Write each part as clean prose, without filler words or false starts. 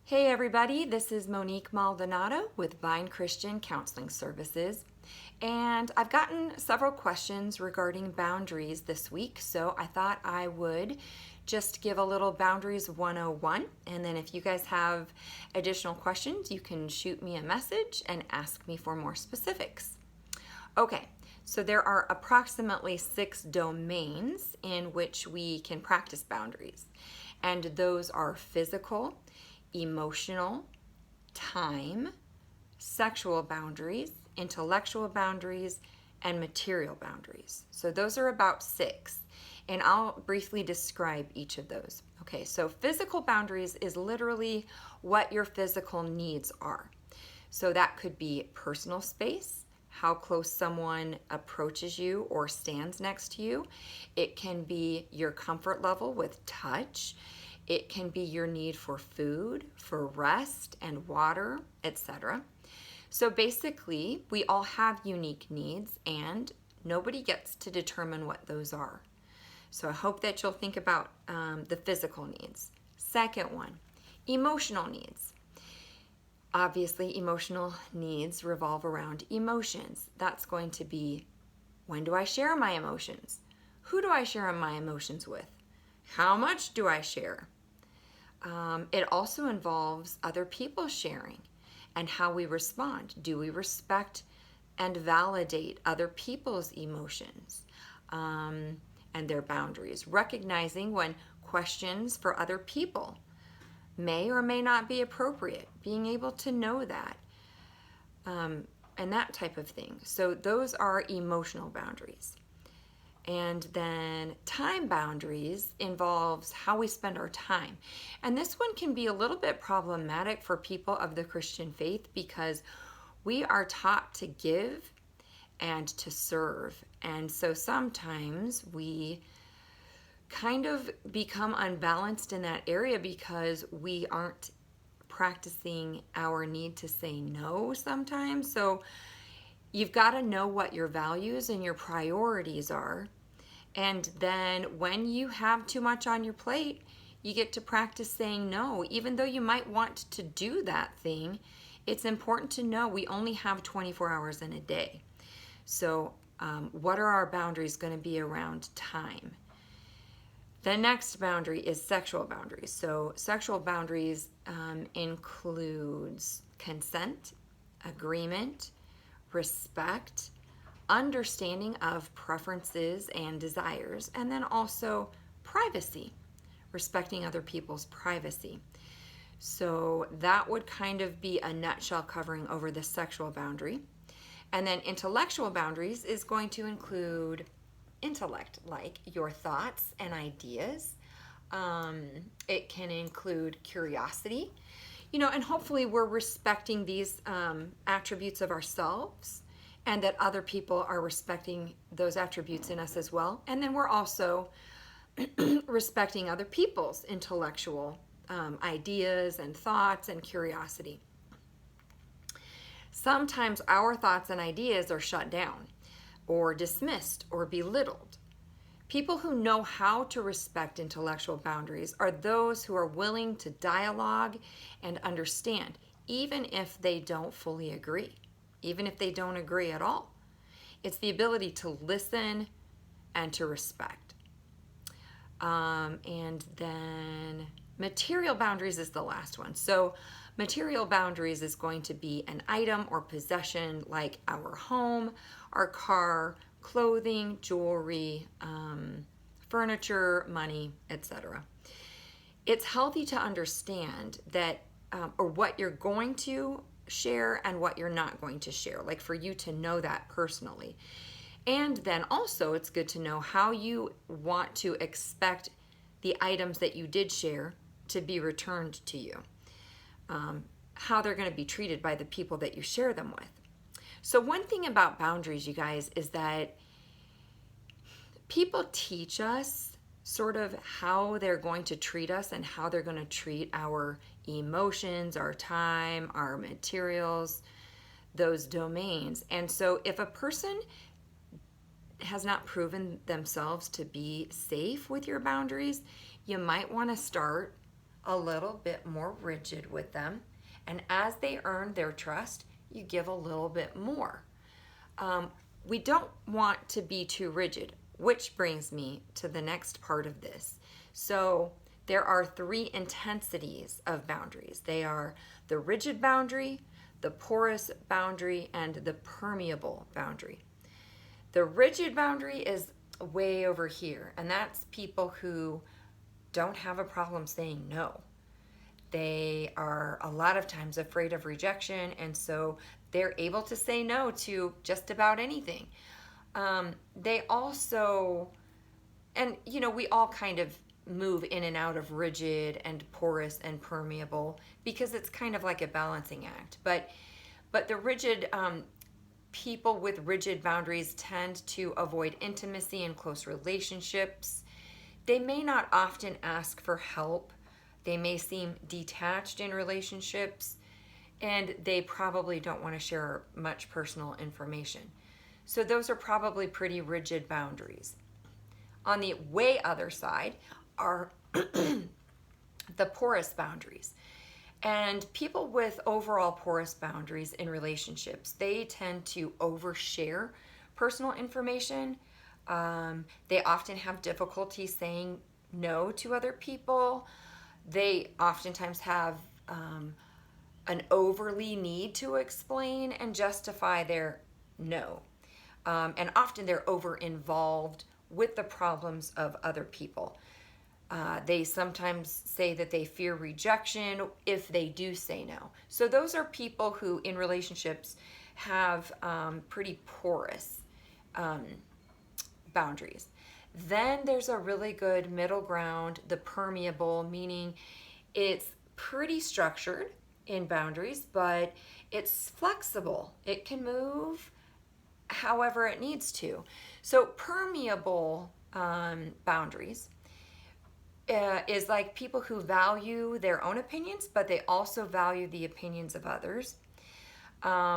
Hey everybody, this is Monique Maldonado with Vine Christian Counseling Services. And I've gotten several questions regarding boundaries this week, so I thought I would just give a little Boundaries 101. And then if you guys have additional questions, you can shoot me a message and ask me for more specifics. Okay, so there are approximately 6 domains in which we can practice boundaries. And those are physical, emotional, time, sexual boundaries, intellectual boundaries, and material boundaries. So those are about 6, and I'll briefly describe each of those. Okay, so physical boundaries is literally what your physical needs are. So that could be personal space, how close someone approaches you or stands next to you. It can be your comfort level with touch. It can be your need for food, for rest and water, etc. So basically, we all have unique needs and nobody gets to determine what those are. So I hope that you'll think about the physical needs. Second one, emotional needs. Obviously, emotional needs revolve around emotions. That's going to be, when do I share my emotions? Who do I share my emotions with? How much do I share? It also involves other people sharing and how we respond. Do we respect and validate other people's emotions and their boundaries? Recognizing when questions for other people may or may not be appropriate, being able to know that, and that type of thing. So those are emotional boundaries. And then time boundaries involves how we spend our time. And this one can be a little bit problematic for people of the Christian faith because we are taught to give and to serve. And so sometimes we kind of become unbalanced in that area because we aren't practicing our need to say no sometimes. So you've got to know what your values and your priorities are. And then when you have too much on your plate, you get to practice saying no. Even though you might want to do that thing, it's important to know we only have 24 hours in a day. So what are our boundaries going to be around time? The next boundary is sexual boundaries. So sexual boundaries includes consent, agreement, respect, understanding of preferences and desires, and then also privacy, respecting other people's privacy. So that would kind of be a nutshell covering over the sexual boundary. And then intellectual boundaries is going to include intellect, like your thoughts and ideas. It can include curiosity, and hopefully we're respecting these attributes of ourselves, and that other people are respecting those attributes in us as well. And then we're also respecting other people's intellectual ideas and thoughts and curiosity. Sometimes our thoughts and ideas are shut down or dismissed or belittled. People who know how to respect intellectual boundaries are those who are willing to dialogue and understand, even if they don't fully agree. Even if they don't agree at all. It's the ability to listen and to respect. And then material boundaries is the last one. So material boundaries is going to be an item or possession like our home, our car, clothing, jewelry, furniture, money, etc. It's healthy to understand that or what you're going to share and what you're not going to share, like for you to know that personally. And then also it's good to know how you want to expect the items that you did share to be returned to you, how they're going to be treated by the people that you share them with. So one thing about boundaries, you guys, is that people teach us sort of how they're going to treat us and how they're going to treat our emotions, our time, our materials, those domains. And so if a person has not proven themselves to be safe with your boundaries, you might want to start a little bit more rigid with them. And as they earn their trust, you give a little bit more. We don't want to be too rigid, which brings me to the next part of this. So there are 3 intensities of boundaries. They are the rigid boundary, the porous boundary, and the permeable boundary. The rigid boundary is way over here, and that's people who don't have a problem saying no. They are a lot of times afraid of rejection, and so they're able to say no to just about anything. They also, and we all kind of move in and out of rigid and porous and permeable because it's kind of like a balancing act. But the rigid people with rigid boundaries tend to avoid intimacy and close relationships. They may not often ask for help. They may seem detached in relationships, and they probably don't want to share much personal information. So those are probably pretty rigid boundaries. On the way other side are the porous boundaries. And people with overall porous boundaries in relationships, they tend to overshare personal information. They often have difficulty saying no to other people. They oftentimes have an overly need to explain and justify their no. And often they're over involved with the problems of other people. They sometimes say that they fear rejection if they do say no. So those are people who in relationships have pretty porous boundaries. Then there's a really good middle ground, the permeable, meaning it's pretty structured in boundaries, but it's flexible. It can move however it needs to. So permeable boundaries is like people who value their own opinions, but they also value the opinions of others.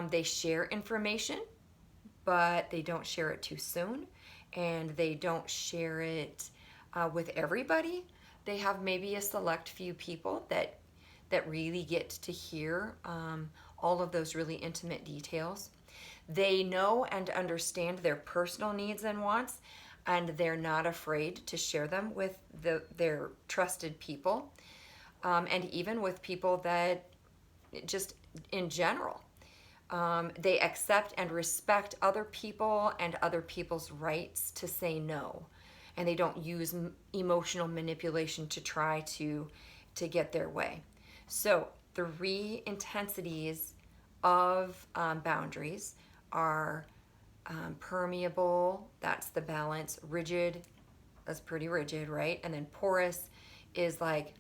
They share information, but they don't share it too soon, and they don't share it with everybody. They have maybe a select few people that really get to hear all of those really intimate details. They know and understand their personal needs and wants, and they're not afraid to share them with their trusted people, and even with people that just in general. They accept and respect other people and other people's rights to say no, and they don't use emotional manipulation to try to get their way. So 3 intensities of boundaries are permeable, that's the balance. Rigid, that's pretty rigid, right? And then porous is like,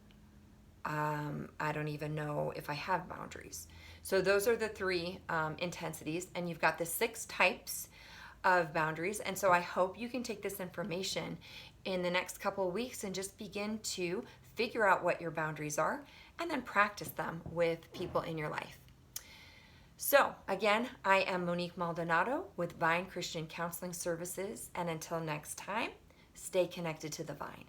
I don't even know if I have boundaries. So those are the 3 intensities, and you've got the 6 types of boundaries. And so I hope you can take this information in the next couple of weeks and just begin to figure out what your boundaries are and then practice them with people in your life. So again, I am Monique Maldonado with Vine Christian Counseling Services, and until next time, stay connected to the Vine.